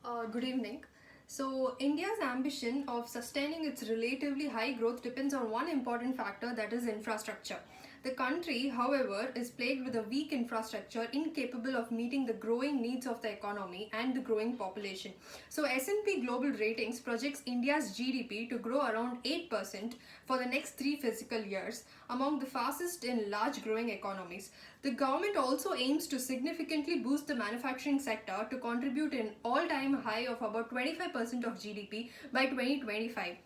Good evening. So, India's ambition of sustaining its relatively high growth depends on one important factor, that is infrastructure. The country, however, is plagued with a weak infrastructure incapable of meeting the growing needs of the economy and the growing population. So, S&P Global Ratings projects India's GDP to grow around 8% for the next 3 fiscal years, among the fastest in large growing economies. The government also aims to significantly boost the manufacturing sector to contribute an all-time high of about 25% of GDP by 2025.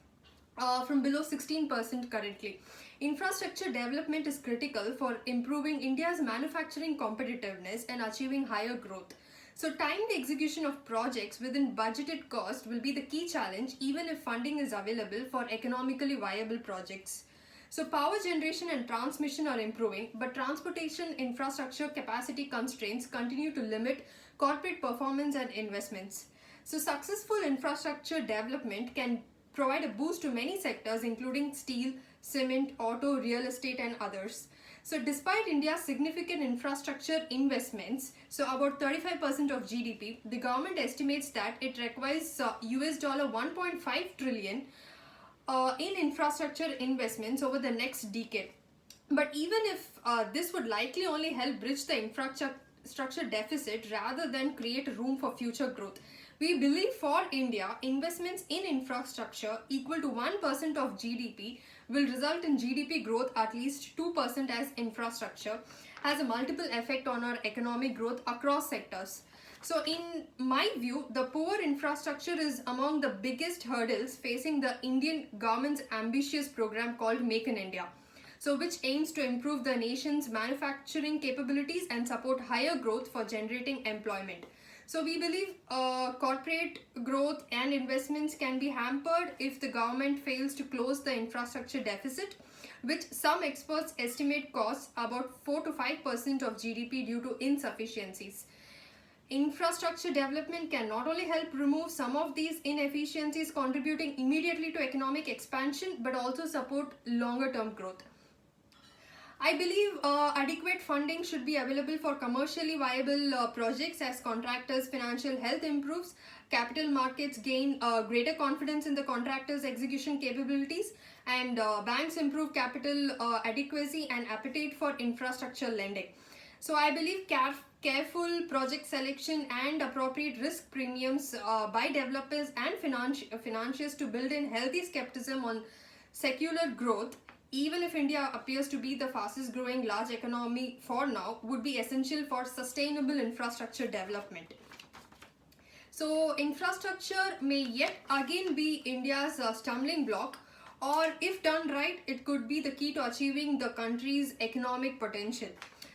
From below 16% currently. Infrastructure development is critical for improving India's manufacturing competitiveness and achieving higher growth. So, timed execution of projects within budgeted cost will be the key challenge, even if funding is available for economically viable projects. So, power generation and transmission are improving, but transportation infrastructure capacity constraints continue to limit corporate performance and investments. So, successful infrastructure development can provide a boost to many sectors, including steel, cement, auto, real estate, and others. So, despite India's significant infrastructure investments, so about 35% of GDP, the government estimates that it requires US dollar 1.5 trillion in infrastructure investments over the next decade. But even if this would likely only help bridge the infrastructure deficit rather than create room for future growth, we believe for India, investments in infrastructure equal to 1% of GDP will result in GDP growth at least 2%, as infrastructure has a multiple effect on our economic growth across sectors. So, in my view, the poor infrastructure is among the biggest hurdles facing the Indian government's ambitious program called Make in India. So, which aims to improve the nation's manufacturing capabilities and support higher growth for generating employment. So, we believe corporate growth and investments can be hampered if the government fails to close the infrastructure deficit, which some experts estimate costs about 4 to 5% of GDP due to insufficiencies. Infrastructure development can not only help remove some of these inefficiencies, contributing immediately to economic expansion, but also support longer term growth. I believe adequate funding should be available for commercially viable projects as contractors' financial health improves, capital markets gain greater confidence in the contractors' execution capabilities, and banks improve capital adequacy and appetite for infrastructure lending. So I believe careful project selection and appropriate risk premiums by developers and financiers to build in healthy skepticism on secular growth, even if India appears to be the fastest growing large economy for now, would be essential for sustainable infrastructure development. So, infrastructure may yet again be India's stumbling block, or if done right, it could be the key to achieving the country's economic potential.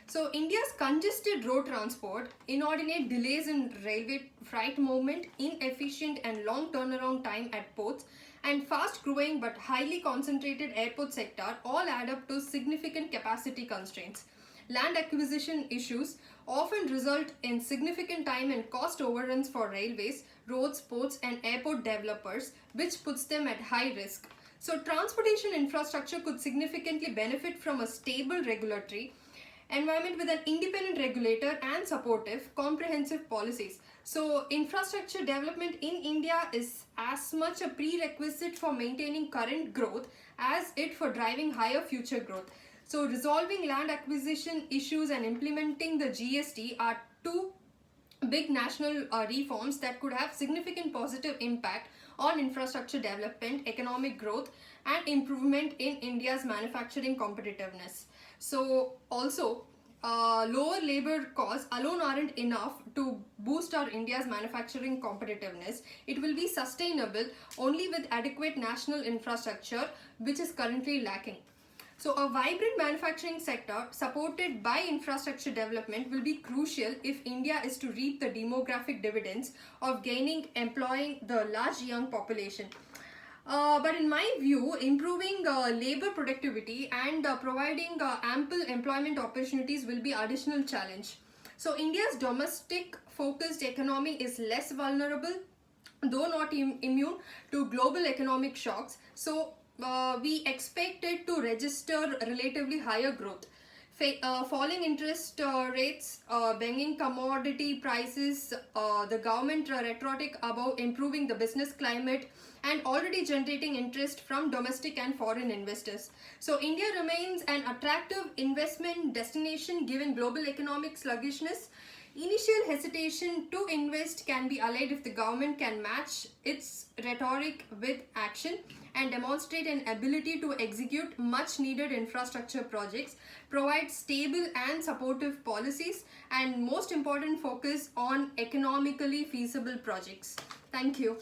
So, India's congested road transport, inordinate delays in railway freight movement, inefficient and long turnaround time at ports, and fast growing but highly concentrated airport sector all add up to significant capacity constraints. Land acquisition issues often result in significant time and cost overruns for railways, roads, ports, and airport developers, which puts them at high risk. So, transportation infrastructure could significantly benefit from a stable regulatory environment with an independent regulator and supportive, comprehensive policies. So, infrastructure development in India is as much a prerequisite for maintaining current growth as it for driving higher future growth. So, resolving land acquisition issues and implementing the GST are two big national reforms that could have significant positive impact on infrastructure development, economic growth, and improvement in India's manufacturing competitiveness. So, also, lower labor costs alone aren't enough to boost our India's manufacturing competitiveness. It will be sustainable only with adequate national infrastructure, which is currently lacking. So, a vibrant manufacturing sector supported by infrastructure development will be crucial if India is to reap the demographic dividends of employing the large young population. But in my view, improving labor productivity and providing ample employment opportunities will be additional challenge. So, India's domestic focused economy is less vulnerable, though not immune to global economic shocks. So, we expect it to register relatively higher growth. falling interest rates, banging commodity prices, the government rhetoric about improving the business climate, and already generating interest from domestic and foreign investors. So India remains an attractive investment destination given global economic sluggishness. Initial hesitation to invest can be allayed if the government can match its rhetoric with action and demonstrate an ability to execute much needed infrastructure projects, provide stable and supportive policies, and most important, focus on economically feasible projects. Thank you.